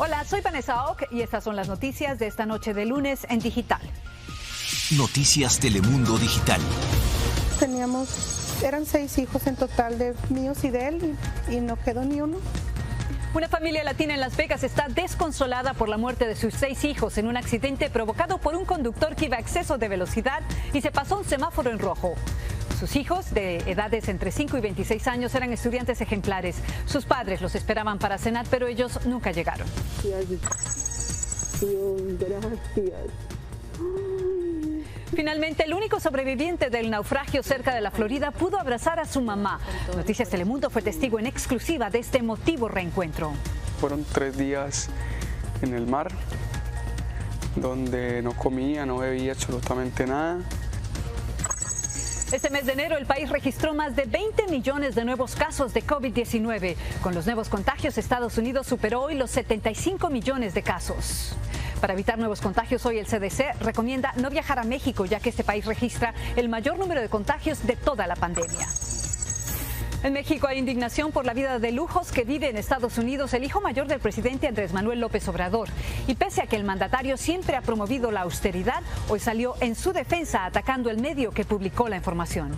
Hola, soy Vanessa Ock y estas son las noticias de esta noche de lunes en Digital. Noticias Telemundo Digital. Eran 6 hijos en total, de míos y de él, y no quedó ni uno. Una familia latina en Las Vegas está desconsolada por la muerte de sus 6 hijos en un accidente provocado por un conductor que iba a exceso de velocidad y se pasó un semáforo en rojo. Sus hijos, de edades entre 5 y 26 años, eran estudiantes ejemplares. Sus padres los esperaban para cenar, pero ellos nunca llegaron. Finalmente, el único sobreviviente del naufragio cerca de la Florida pudo abrazar a su mamá. Noticias Telemundo fue testigo en exclusiva de este emotivo reencuentro. Fueron 3 días en el mar, donde no comía, no bebía absolutamente nada. Este mes de enero, el país registró más de 20 millones de nuevos casos de COVID-19. Con los nuevos contagios, Estados Unidos superó hoy los 75 millones de casos. Para evitar nuevos contagios, hoy el CDC recomienda no viajar a México, ya que este país registra el mayor número de contagios de toda la pandemia. En México hay indignación por la vida de lujos que vive en Estados Unidos el hijo mayor del presidente Andrés Manuel López Obrador. Y pese a que el mandatario siempre ha promovido la austeridad, hoy salió en su defensa atacando el medio que publicó la información.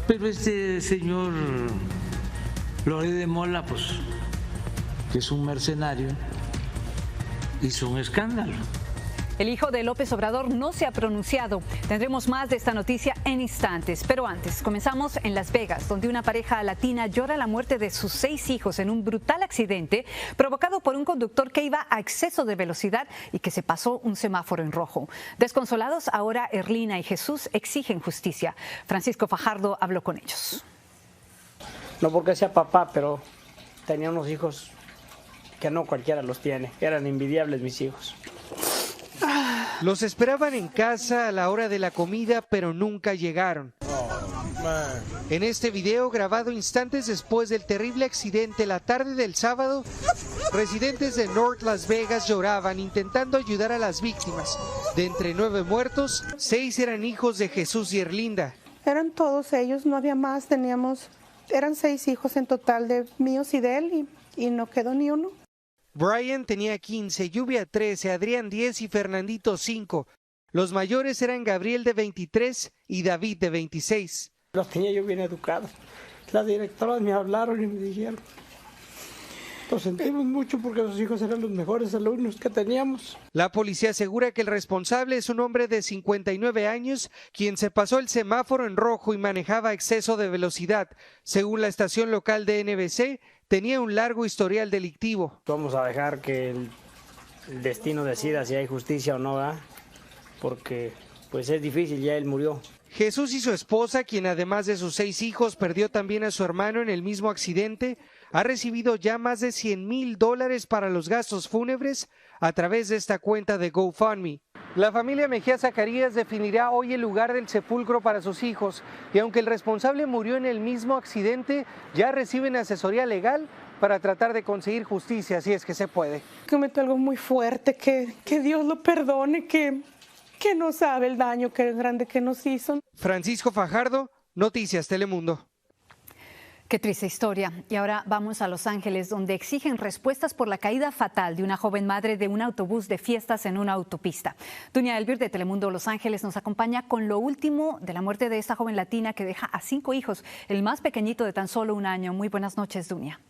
Pero este señor Loret de Mola, pues, que es un mercenario, hizo un escándalo. El hijo de López Obrador no se ha pronunciado. Tendremos más de esta noticia en instantes. Pero antes, comenzamos en Las Vegas, donde una pareja latina llora la muerte de sus 6 hijos en un brutal accidente provocado por un conductor que iba a exceso de velocidad y que se pasó un semáforo en rojo. Desconsolados, ahora Erlina y Jesús exigen justicia. Francisco Fajardo habló con ellos. No porque sea papá, pero tenía unos hijos que no cualquiera los tiene. Eran envidiables mis hijos. Los esperaban en casa a la hora de la comida, pero nunca llegaron. En este video, grabado instantes después del terrible accidente la tarde del sábado, residentes de North Las Vegas lloraban intentando ayudar a las víctimas. De entre 9 muertos, 6 eran hijos de Jesús y Erlinda. Eran todos ellos, no había más, eran 6 hijos en total, de míos y de él, y no quedó ni uno. Brian tenía 15, Lluvia 13, Adrián 10 y Fernandito 5. Los mayores eran Gabriel de 23 y David de 26. Los tenía yo bien educados. Las directoras me hablaron y me dijeron: nos sentimos mucho porque sus hijos eran los mejores alumnos que teníamos. La policía asegura que el responsable es un hombre de 59 años, quien se pasó el semáforo en rojo y manejaba a exceso de velocidad. Según la estación local de NBC, tenía un largo historial delictivo. Vamos a dejar que el destino decida si hay justicia o no, ¿verdad? Porque pues es difícil, ya él murió. Jesús y su esposa, quien además de sus 6 hijos perdió también a su hermano en el mismo accidente, ha recibido ya más de $100,000 para los gastos fúnebres a través de esta cuenta de GoFundMe. La familia Mejía Zacarías definirá hoy el lugar del sepulcro para sus hijos y aunque el responsable murió en el mismo accidente, ya reciben asesoría legal para tratar de conseguir justicia, si es que se puede. Cometió algo muy fuerte, que Dios lo perdone, que no sabe el daño que grande que nos hizo. Francisco Fajardo, Noticias Telemundo. Qué triste historia. Y ahora vamos a Los Ángeles, donde exigen respuestas por la caída fatal de una joven madre de un autobús de fiestas en una autopista. Dunia Elvir de Telemundo Los Ángeles nos acompaña con lo último de la muerte de esta joven latina que deja a 5 hijos, el más pequeñito de tan solo 1 año. Muy buenas noches, Dunia.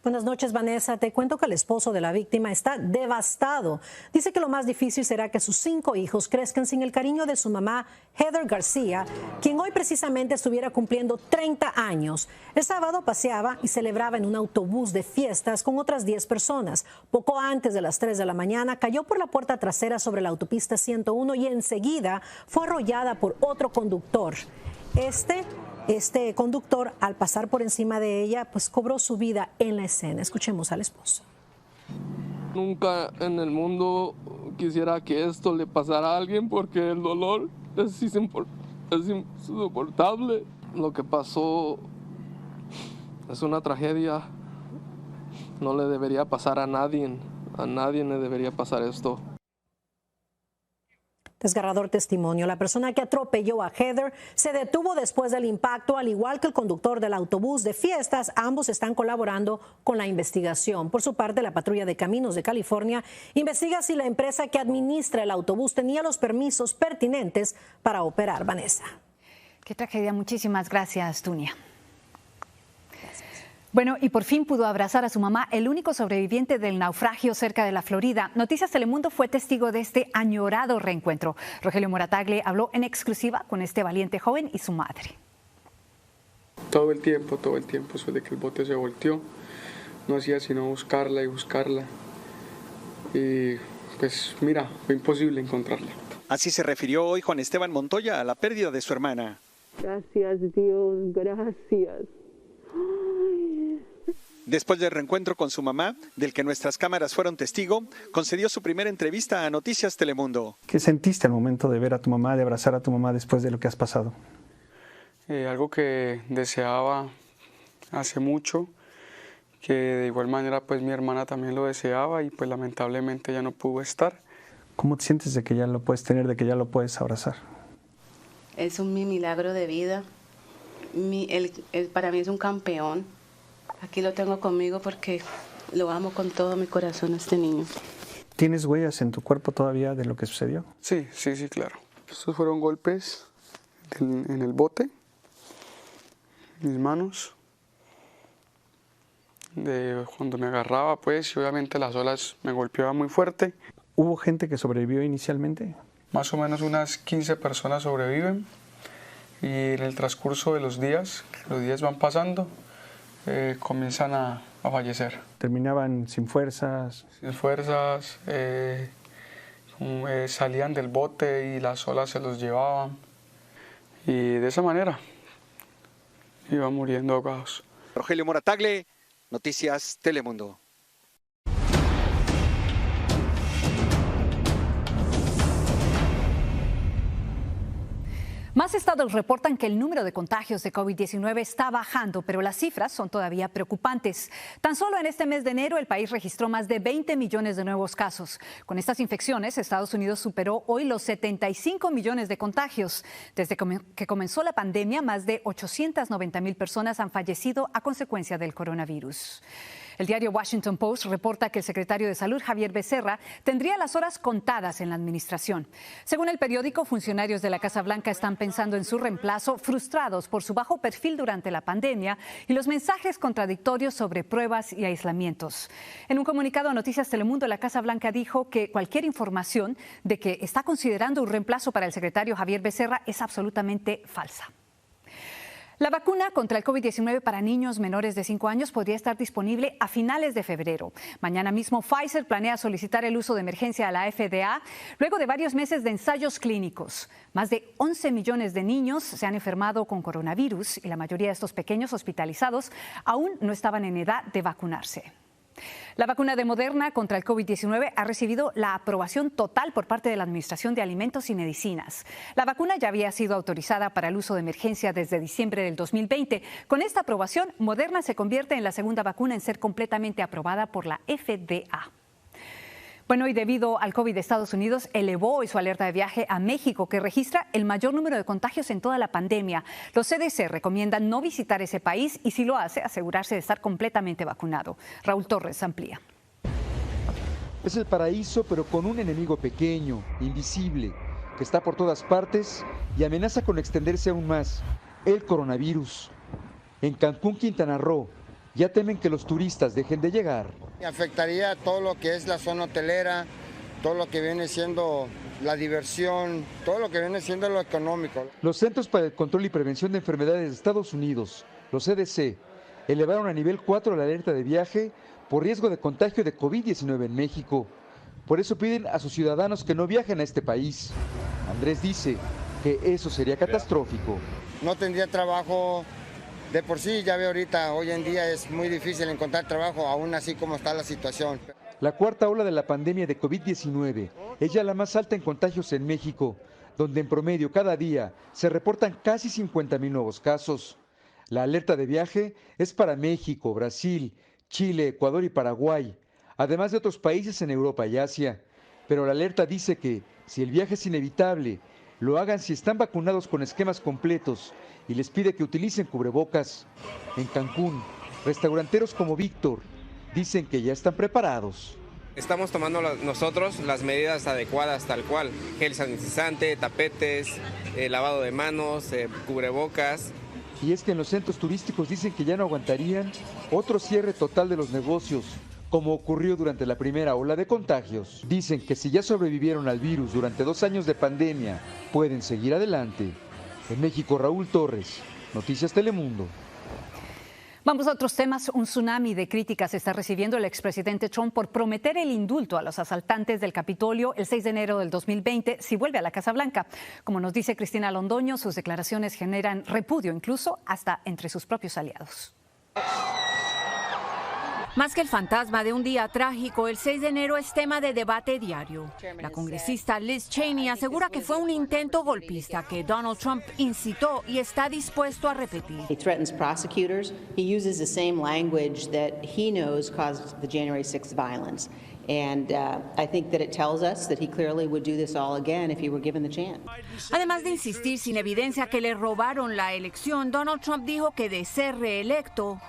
Buenas noches, Vanessa. Te cuento que el esposo de la víctima está devastado. Dice que lo más difícil será que sus 5 hijos crezcan sin el cariño de su mamá, Heather García, quien hoy precisamente estuviera cumpliendo 30 años. El sábado paseaba y celebraba en un autobús de fiestas con otras 10 personas. Poco antes de las 3 de la mañana cayó por la puerta trasera sobre la autopista 101 y enseguida fue arrollada por otro conductor. Este conductor, al pasar por encima de ella, pues cobró su vida en la escena. Escuchemos al esposo. Nunca en el mundo quisiera que esto le pasara a alguien porque el dolor es insoportable. Lo que pasó es una tragedia. No le debería pasar a nadie. A nadie le debería pasar esto. Desgarrador testimonio. La persona que atropelló a Heather se detuvo después del impacto, al igual que el conductor del autobús de fiestas. Ambos están colaborando con la investigación. Por su parte, la Patrulla de Caminos de California investiga si la empresa que administra el autobús tenía los permisos pertinentes para operar. Vanessa. Qué tragedia. Muchísimas gracias, Dunia. Bueno, y por fin pudo abrazar a su mamá, el único sobreviviente del naufragio cerca de la Florida. Noticias Telemundo fue testigo de este añorado reencuentro. Rogelio Morataglia habló en exclusiva con este valiente joven y su madre. Todo el tiempo, después de que el bote se volteó, no hacía sino buscarla y buscarla. Y pues mira, fue imposible encontrarla. Así se refirió hoy Juan Esteban Montoya a la pérdida de su hermana. Gracias, Dios, gracias. Después del reencuentro con su mamá, del que nuestras cámaras fueron testigo, concedió su primera entrevista a Noticias Telemundo. ¿Qué sentiste al momento de ver a tu mamá, de abrazar a tu mamá después de lo que has pasado? Algo que deseaba hace mucho, que de igual manera pues mi hermana también lo deseaba y pues lamentablemente ya no pudo estar. ¿Cómo te sientes de que ya lo puedes tener, de que ya lo puedes abrazar? Es un milagro de vida. Para mí es un campeón. Aquí lo tengo conmigo porque lo amo con todo mi corazón a este niño. ¿Tienes huellas en tu cuerpo todavía de lo que sucedió? Sí, claro. Estos fueron golpes en el bote, mis manos, de cuando me agarraba pues, y obviamente las olas me golpeaban muy fuerte. ¿Hubo gente que sobrevivió inicialmente? Más o menos unas 15 personas sobreviven y en el transcurso de los días van pasando, comienzan a fallecer. ¿Terminaban sin fuerzas? Sin fuerzas, salían del bote y las olas se los llevaban. Y de esa manera iban muriendo ahogados. Rogelio Morataglia, Noticias Telemundo. Más estados reportan que el número de contagios de COVID-19 está bajando, pero las cifras son todavía preocupantes. Tan solo en este mes de enero el país registró más de 20 millones de nuevos casos. Con estas infecciones, Estados Unidos superó hoy los 75 millones de contagios. Desde que comenzó la pandemia, más de 890,000 personas han fallecido a consecuencia del coronavirus. El diario Washington Post reporta que el secretario de Salud, Javier Becerra, tendría las horas contadas en la administración. Según el periódico, funcionarios de la Casa Blanca están pensando en su reemplazo, frustrados por su bajo perfil durante la pandemia y los mensajes contradictorios sobre pruebas y aislamientos. En un comunicado a Noticias Telemundo, la Casa Blanca dijo que cualquier información de que está considerando un reemplazo para el secretario Javier Becerra es absolutamente falsa. La vacuna contra el COVID-19 para niños menores de 5 años podría estar disponible a finales de febrero. Mañana mismo Pfizer planea solicitar el uso de emergencia a la FDA luego de varios meses de ensayos clínicos. Más de 11 millones de niños se han enfermado con coronavirus y la mayoría de estos pequeños hospitalizados aún no estaban en edad de vacunarse. La vacuna de Moderna contra el COVID-19 ha recibido la aprobación total por parte de la Administración de Alimentos y Medicinas. La vacuna ya había sido autorizada para el uso de emergencia desde diciembre del 2020. Con esta aprobación, Moderna se convierte en la segunda vacuna en ser completamente aprobada por la FDA. Bueno, y debido al COVID, Estados Unidos elevó hoy su alerta de viaje a México, que registra el mayor número de contagios en toda la pandemia. Los CDC recomiendan no visitar ese país y, si lo hace, asegurarse de estar completamente vacunado. Raúl Torres amplía. Es el paraíso, pero con un enemigo pequeño, invisible, que está por todas partes y amenaza con extenderse aún más: el coronavirus. En Cancún, Quintana Roo, ya temen que los turistas dejen de llegar. Afectaría todo lo que es la zona hotelera, todo lo que viene siendo la diversión, todo lo que viene siendo lo económico. Los Centros para el Control y Prevención de Enfermedades de Estados Unidos, los CDC, elevaron a nivel 4 la alerta de viaje por riesgo de contagio de COVID-19 en México. Por eso piden a sus ciudadanos que no viajen a este país. Andrés dice que eso sería catastrófico. No tendría trabajo. De por sí, ya ve ahorita, hoy en día es muy difícil encontrar trabajo, aún así como está la situación. La cuarta ola de la pandemia de COVID-19 es ya la más alta en contagios en México, donde en promedio cada día se reportan casi 50,000 nuevos casos. La alerta de viaje es para México, Brasil, Chile, Ecuador y Paraguay, además de otros países en Europa y Asia. Pero la alerta dice que si el viaje es inevitable, lo hagan si están vacunados con esquemas completos y les pide que utilicen cubrebocas. En Cancún, restauranteros como Víctor dicen que ya están preparados. Estamos tomando nosotros las medidas adecuadas tal cual, gel sanitizante, tapetes, lavado de manos, cubrebocas. Y es que en los centros turísticos dicen que ya no aguantarían otro cierre total de los negocios, como ocurrió durante la primera ola de contagios. Dicen que si ya sobrevivieron al virus durante 2 años de pandemia, pueden seguir adelante. En México, Raúl Torres, Noticias Telemundo. Vamos a otros temas. Un tsunami de críticas está recibiendo el expresidente Trump por prometer el indulto a los asaltantes del Capitolio el 6 de enero del 2020 si vuelve a la Casa Blanca. Como nos dice Cristina Londoño, sus declaraciones generan repudio incluso hasta entre sus propios aliados. Más que el fantasma de un día trágico, el 6 de enero es tema de debate diario. La congresista Liz Cheney asegura que fue un intento golpista que Donald Trump incitó y está dispuesto a repetir. He threatens prosecutors. He uses the same language that he knows caused the January 6th violence. And I think that it tells us that he clearly would do this all again if he were given the chance. Además de insistir sin evidencia que le robaron la elección, Donald Trump dijo que de ser reelecto,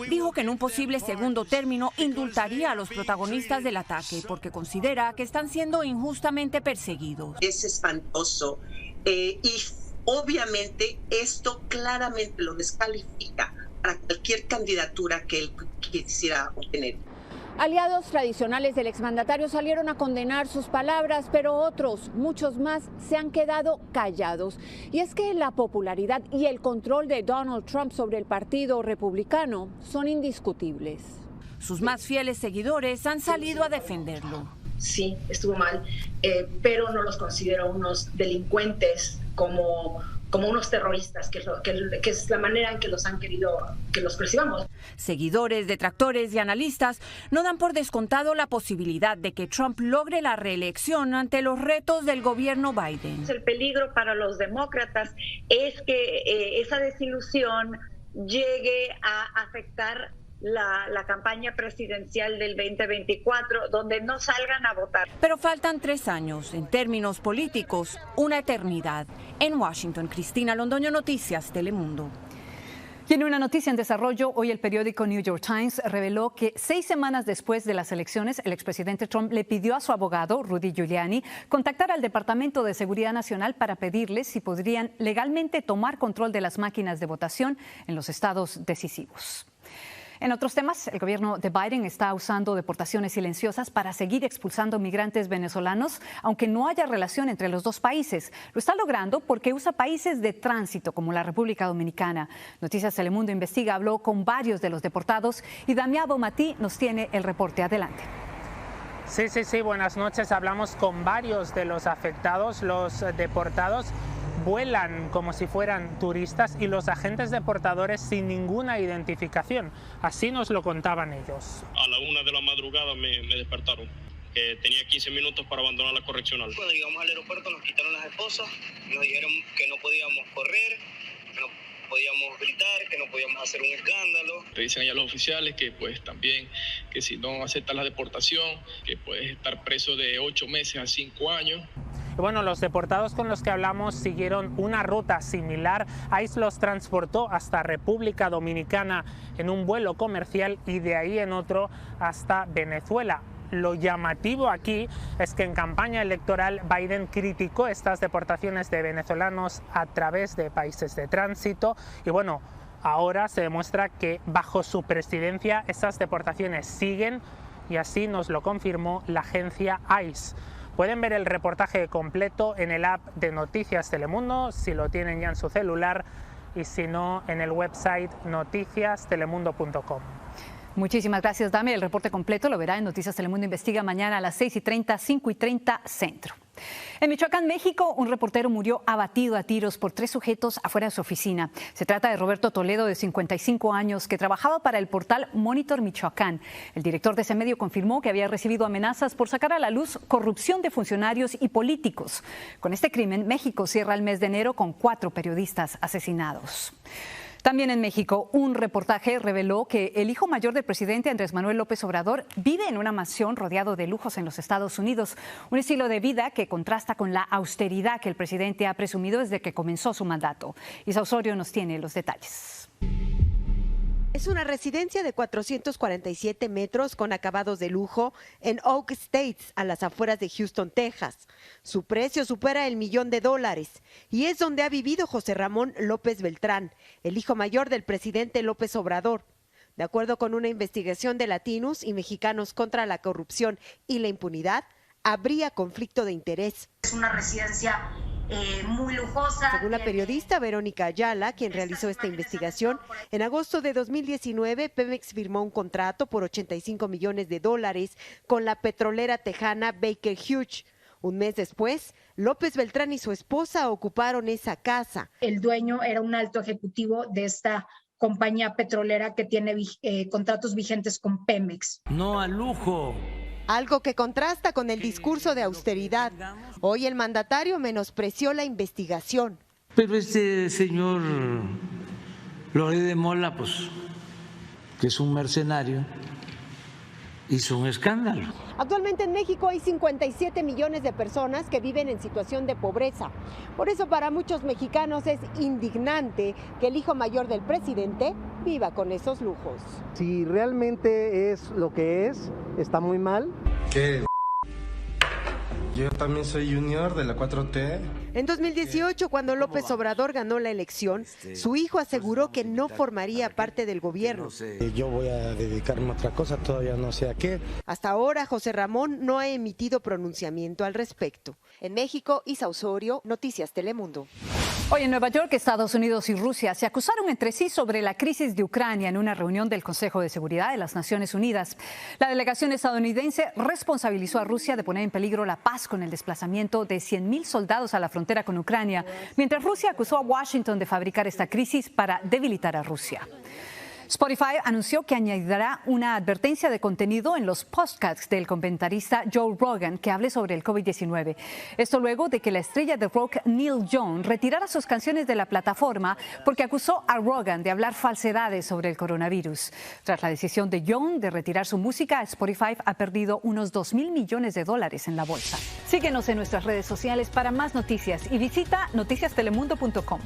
dijo que en un posible segundo término indultaría a los protagonistas del ataque porque considera que están siendo injustamente perseguidos. Es espantoso y obviamente esto claramente lo descalifica para cualquier candidatura que él quisiera obtener. Aliados tradicionales del exmandatario salieron a condenar sus palabras, pero otros, muchos más, se han quedado callados. Y es que la popularidad y el control de Donald Trump sobre el Partido Republicano son indiscutibles. Sus más fieles seguidores han salido a defenderlo. Sí, estuvo mal, pero no los considero unos delincuentes como unos terroristas, que es la manera en que los han querido que los percibamos. Seguidores, detractores y analistas no dan por descontado la posibilidad de que Trump logre la reelección ante los retos del gobierno Biden. El peligro para los demócratas es que esa desilusión llegue a afectar la campaña presidencial del 2024, donde no salgan a votar. Pero faltan 3 años. En términos políticos, una eternidad. En Washington, Cristina Londoño, Noticias Telemundo. Y en una noticia en desarrollo, hoy el periódico New York Times reveló que 6 semanas después de las elecciones, el expresidente Trump le pidió a su abogado, Rudy Giuliani, contactar al Departamento de Seguridad Nacional para pedirles si podrían legalmente tomar control de las máquinas de votación en los estados decisivos. En otros temas, el gobierno de Biden está usando deportaciones silenciosas para seguir expulsando migrantes venezolanos, aunque no haya relación entre los dos países. Lo está logrando porque usa países de tránsito como la República Dominicana. Noticias Telemundo Investiga habló con varios de los deportados y Damián Bonmatí nos tiene el reporte. Adelante. Sí, buenas noches. Hablamos con varios de los afectados, los deportados. Vuelan como si fueran turistas y los agentes deportadores sin ninguna identificación. Así nos lo contaban ellos. A la 1 de la madrugada me despertaron. Tenía 15 minutos para abandonar la correccional. Cuando llegamos al aeropuerto nos quitaron las esposas, nos dijeron que no podíamos correr, que no podíamos gritar, que no podíamos hacer un escándalo. Te dicen allá los oficiales que pues también que si no aceptas la deportación, que puedes estar preso de 8 meses a 5 años. Bueno, los deportados con los que hablamos siguieron una ruta similar. ICE los transportó hasta República Dominicana en un vuelo comercial y de ahí en otro hasta Venezuela. Lo llamativo aquí es que en campaña electoral Biden criticó estas deportaciones de venezolanos a través de países de tránsito y bueno, ahora se demuestra que bajo su presidencia esas deportaciones siguen y así nos lo confirmó la agencia ICE. Pueden ver el reportaje completo en el app de Noticias Telemundo, si lo tienen ya en su celular, y si no, en el website noticiastelemundo.com. Muchísimas gracias, Dami. El reporte completo lo verá en Noticias Telemundo Investiga mañana a las 6:30, 5:30 Centro. En Michoacán, México, un reportero murió abatido a tiros por 3 sujetos afuera de su oficina. Se trata de Roberto Toledo, de 55 años, que trabajaba para el portal Monitor Michoacán. El director de ese medio confirmó que había recibido amenazas por sacar a la luz corrupción de funcionarios y políticos. Con este crimen, México cierra el mes de enero con 4 periodistas asesinados. También en México, un reportaje reveló que el hijo mayor del presidente Andrés Manuel López Obrador vive en una mansión rodeado de lujos en los Estados Unidos, un estilo de vida que contrasta con la austeridad que el presidente ha presumido desde que comenzó su mandato. Isa Osorio nos tiene los detalles. Es una residencia de 447 metros con acabados de lujo en Oak Estates, a las afueras de Houston, Texas. Su precio supera el $1.000.000 y es donde ha vivido José Ramón López Beltrán, el hijo mayor del presidente López Obrador. De acuerdo con una investigación de Latinos y Mexicanos contra la corrupción y la impunidad, habría conflicto de interés. Es una residencia muy lujosa. Según la periodista Verónica Ayala, quien realizó esta investigación, en agosto de 2019 Pemex firmó un contrato por $85 millones con la petrolera tejana Baker Hughes. Un mes después, López Beltrán y su esposa ocuparon esa casa. El dueño era un alto ejecutivo de esta compañía petrolera que tiene contratos vigentes con Pemex. No al lujo. Algo que contrasta con el discurso de austeridad. Hoy el mandatario menospreció la investigación. Pero este señor Loret de Mola, pues, que es un mercenario, hizo un escándalo. Actualmente en México hay 57 millones de personas que viven en situación de pobreza. Por eso para muchos mexicanos es indignante que el hijo mayor del presidente viva con esos lujos. Si realmente es lo que es, está muy mal. ¿Qué? Yo también soy junior de la 4T. En 2018, cuando López Obrador ganó la elección, su hijo aseguró que no formaría parte del gobierno. Yo voy a dedicarme a otra cosa, todavía no sé a qué. Hasta ahora, José Ramón no ha emitido pronunciamiento al respecto. En México, Isa Osorio, Noticias Telemundo. Hoy en Nueva York, Estados Unidos y Rusia se acusaron entre sí sobre la crisis de Ucrania en una reunión del Consejo de Seguridad de las Naciones Unidas. La delegación estadounidense responsabilizó a Rusia de poner en peligro la paz con el desplazamiento de 100.000 soldados a la frontera con Ucrania, mientras Rusia acusó a Washington de fabricar esta crisis para debilitar a Rusia. Spotify anunció que añadirá una advertencia de contenido en los podcasts del comentarista Joe Rogan que hable sobre el COVID-19. Esto luego de que la estrella de rock Neil Young retirara sus canciones de la plataforma porque acusó a Rogan de hablar falsedades sobre el coronavirus. Tras la decisión de Young de retirar su música, Spotify ha perdido unos $2.000 millones en la bolsa. Síguenos en nuestras redes sociales para más noticias y visita noticiastelemundo.com.